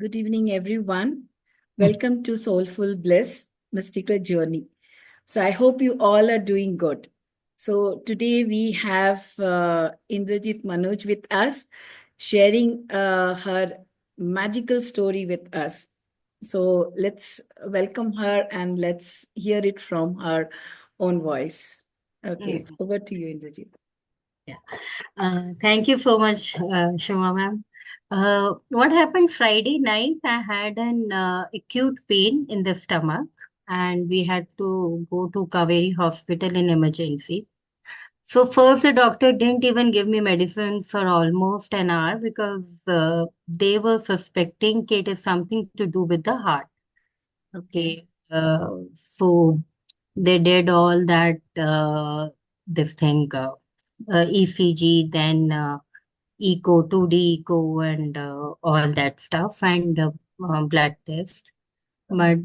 Good evening, everyone. Welcome to Soulful Bliss Mystical Journey. So, I hope you all are doing good. So, today we have Indrajit Manoj with us, sharing her magical story with us. So, let's welcome her and let's hear it from her own voice. Okay, Mm, over to you, Indrajit. Yeah. Thank you so much, Shoma ma'am. What happened Friday night? I had an acute pain in the stomach, and we had to go to Kaveri Hospital in emergency. So first, the doctor didn't even give me medicine for almost an hour because they were suspecting it is something to do with the heart. Okay. Okay. So they did all that this thing ECG, then echo, 2D echo, and all that stuff, and blood test. But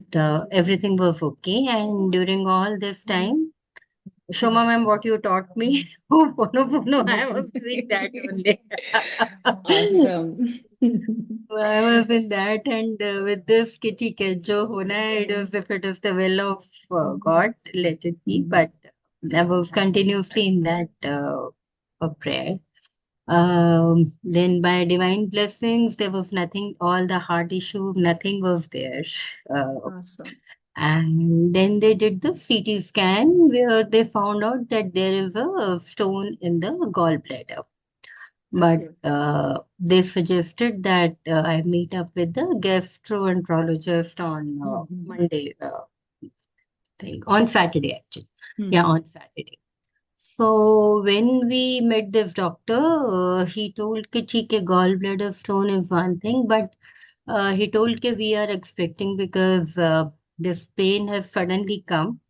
everything was okay. And during all this time, Shoma ma'am, what you taught me, Ho'oponopono, I was doing that only. Awesome. I was in that, and with this kitty jo hona hai, it is if it is the will of God, let it be. But I was continuously in that prayer. Then by divine blessings, there was nothing, all the heart issue, nothing was there. Uh, Awesome. and then they did the CT scan where they found out that there is a stone in the gallbladder. But Okay. they suggested that I meet up with the gastroenterologist on Mhm. Monday, thing, on Saturday actually. Yeah, Mhm. on Saturday. So when we met this doctor, he told कि ठीक है gallbladder stone is one thing, but he told कि we are expecting because this pain has suddenly come.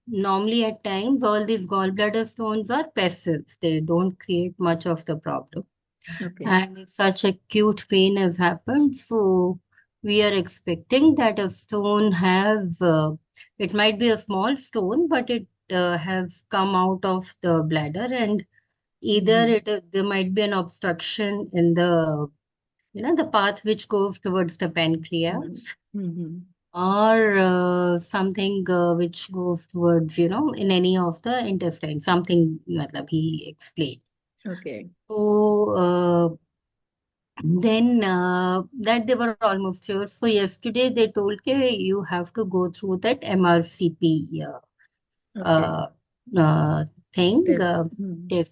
Normally at times all these gallbladder stones are passive; they don't create much of the problem. Okay. And if such acute pain has happened, so we are expecting that a stone has, it might be a small stone, but it has come out of the bladder, and either Mhm. there might be an obstruction in the, the path which goes towards the Mhm. pancreas, Mhm. or something which goes towards, in any of the intestine, something, matlab, he explained. Okay. So, then that they were almost sure. So yesterday they told que you have to go through that MRCP Okay. uh, uh, thing Test. Mhm. test.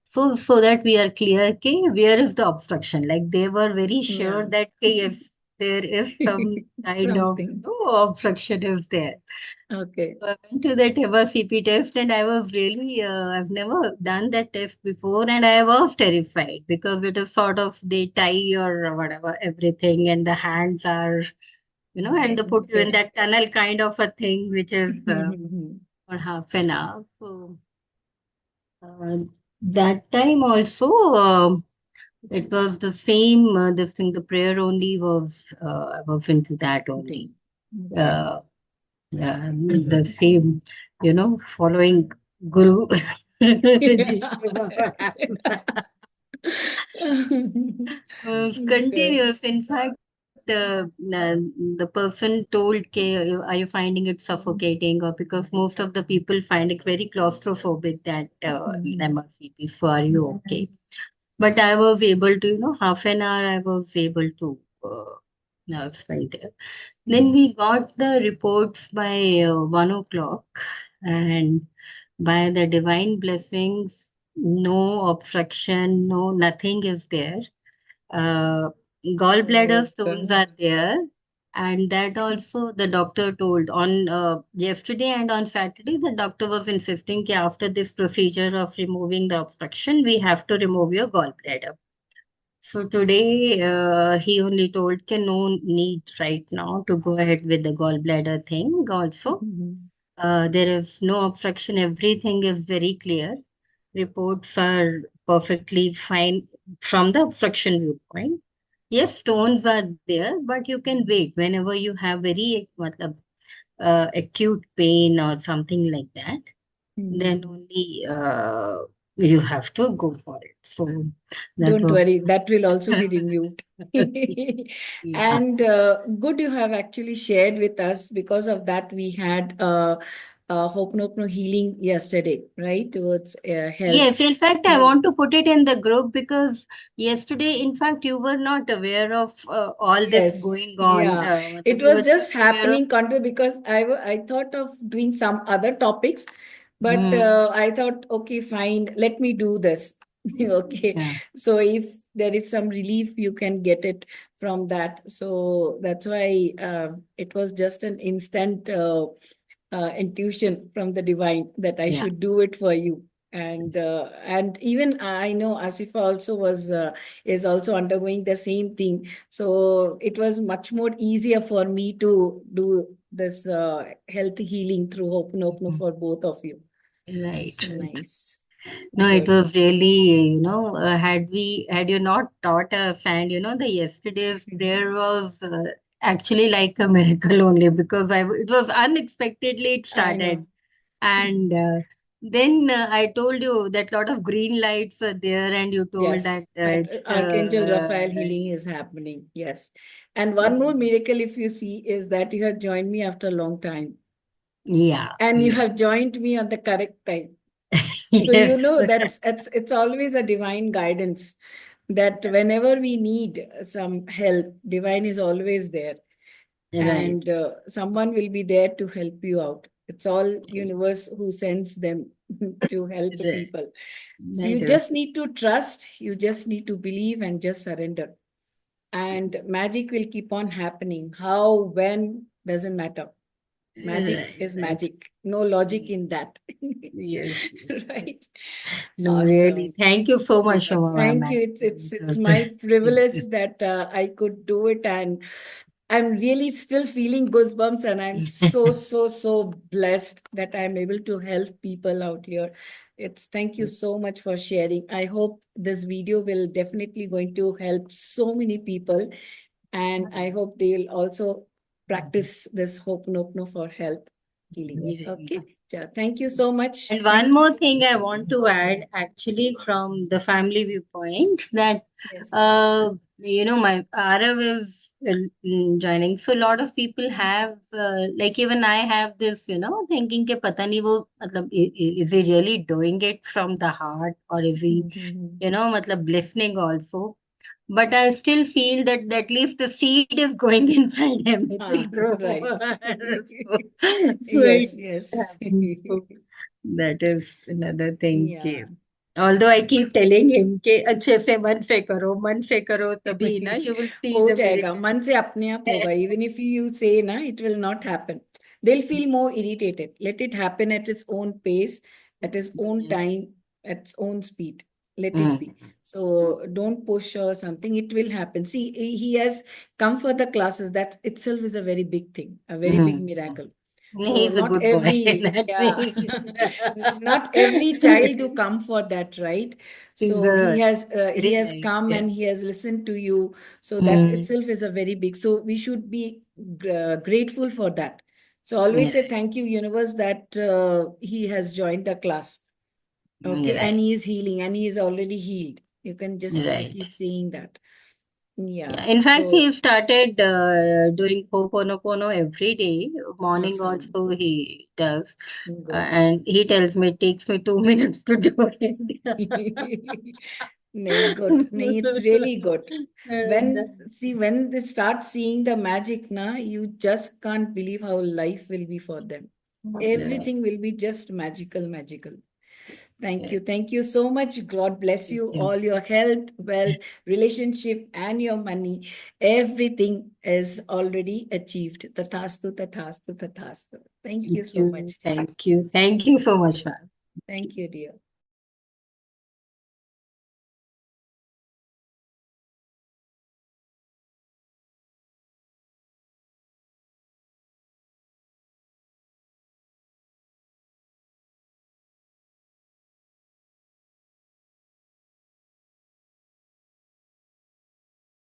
So that we are clear ke where is the obstruction. Like they were very Yeah. sure that ke if there is some kind of Something. obstruction is there. Okay. So I went to that MRCP test and I was really, I've never done that test before and I was terrified because it is sort of they tie your whatever, everything and the hands are, and they put you in Okay. that tunnel kind of a thing, which is Mhm. for half an hour. So uh, that time also, it was the same, this thing, the prayer only was, I was into that only. Thing. Okay. Uh, the same, following Guru. Jishnu Baba. Okay. Continuous. In fact, the person told, "Okay, are you finding it suffocating?" Or because most of the people find it very claustrophobic that Mhm. MRCP. So are you okay? But I was able to, half an hour I was able to spend there. Then Mhm. we got the reports by 1 o'clock, and by the divine blessings, no obstruction, no nothing is there. Uh, Gallbladder Oh, stones God. are there, and that also the doctor told on yesterday and on Saturday. The doctor was insisting that after this procedure of removing the obstruction, we have to remove your gallbladder. So today, he only told can no need right now to go ahead with the gallbladder thing. Also, Mhm. there is no obstruction. Everything is very clear. Reports are perfectly fine from the obstruction viewpoint. Yes, stones are there, but you can wait whenever you have very matlab, acute pain or something like that. Then Mhm. only you have to go for it. So that Don't was worry, that will also be removed. yeah. And good you have actually shared with us. Because of that, we had Ho'oponopono healing yesterday, right? Towards health. Yes, in fact, I So, want to put it in the group because yesterday, in fact, you were not aware of all this yes, going on. yeah. Matlab It you was were just just aware of. happening because I thought of doing some other topics, but Hmm. I thought, okay, fine, let me do this. Okay. Yeah, So if there is some relief, you can get it from that. So that's why it was just an instant intuition from the divine that I yeah, should do it for you. And even I know Asifa also is also undergoing the same thing. So it was much more easier for me to do this health healing through Ho'oponopono mhm, for both of you. right, So right. nice. No, it Good. was really, had you not taught us, and the yesterday's prayer was actually like a miracle only because it was unexpectedly it I know. started. And then I told you that lot of green lights were there, and you told that Yes, at it's Archangel Raphael healing is happening. Yes. And one more miracle, if you see, is that you have joined me after a long time. yeah, And you yeah, have joined me on the correct time. So yes, you know that's it's always a divine guidance that whenever we need some help, divine is always there, right, and someone will be there to help you out. It's all universe who sends them to help right, people. So you that was just need to trust, you just need to believe and just surrender. And magic will keep on happening. How, when, doesn't matter. Magic right, is right. magic. No logic Mm, in that. yes, yes, yes. Right? No, really, Awesome. thank you so much, Yeah. Shoma ma'am. Thank you. It's Actually, it it's was my privilege it's that I could do it, and I'm really still feeling goosebumps, and I'm so so so blessed that I'm able to help people out here. It's thank you so much for sharing. I hope this video will definitely going to help so many people, and I hope they'll also practice this Ho'oponopono for health healing. right. Okay. Thank you so much. And one Thank you. more thing I want to add, actually, from the family viewpoint, that Yes. my Arav is joining. So a lot of people have, like even I have this, thinking ke pata nahi wo, matlab, is he really doing it from the heart, or is he, Mhm. matlab, listening also? But I still feel that at least the seed is going inside him. It will Ah, grow. right. So Yes, it yes. happens. So that is another thing. Yeah. Although I keep telling him कि अच्छे से मन से करो तभी ना you will see हो the जाएगा, miracle. मन से अपने आप होगा. Even if you say na, it will not happen. They'll feel more irritated. Let it happen at its own pace, at its own time, at its own speed. Let it be. Mm. So don't push or something. It will happen. See, he has come for the classes. That itself is a very big thing, a very big Mm. miracle. So He's a not good boy. every, That yeah, means not every child do come for that, right? he's So a he very has nice. come Yeah. and he has listened to you. So that Mm. itself is a very big. So we should be grateful for that. So always say Right. thank you, universe, that he has joined the class. Okay, and Right. he is healing, and he is already healed. You can just Right. keep saying that. Yeah. Yeah. In fact, So he started doing Ho'oponopono every day. Morning awesome. also he does. Good. And he tells me it takes me 2 minutes to do it. Nay, good. Nay, it's really good. And, When they start seeing the magic, na, you just can't believe how life will be for them. right. Everything will be just magical, magical. Thank Yeah. you. Thank you so much. God bless Thank you. you. All your health, wealth, relationship, and your money. Everything is already achieved. Tathastu, tathastu, tathastu. Thank you Thank so you. much, dear. Thank you. Thank you so much, ma'am. Thank you, dear.